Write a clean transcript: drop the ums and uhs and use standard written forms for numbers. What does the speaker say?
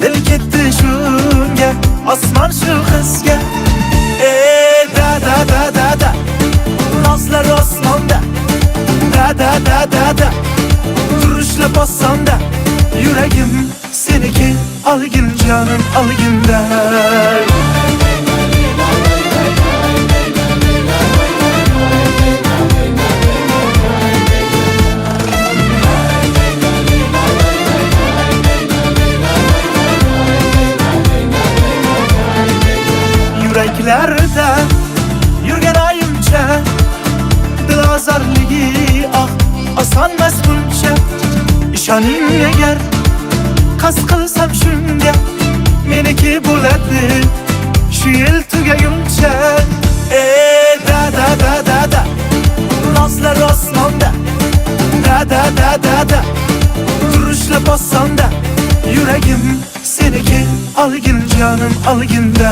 dil ketdi shunga, osmon shu qizga. Da da da da da, nozlar osmonda. Da da da da da, turishla bossonda. Yuragim seniki, olgin jonim, olgin-da. Yüreklarda yurgan oyimcha, dilozorligi osonmas buncha. Ishoning agar qasd qilsam shunga, meniki bo'ladi shu yil tugaguncha. Da da da da da, nozlar osmonda. Da da da da da, turishla bossonda. Yuragim seniki, olgin jonim, olgin-da.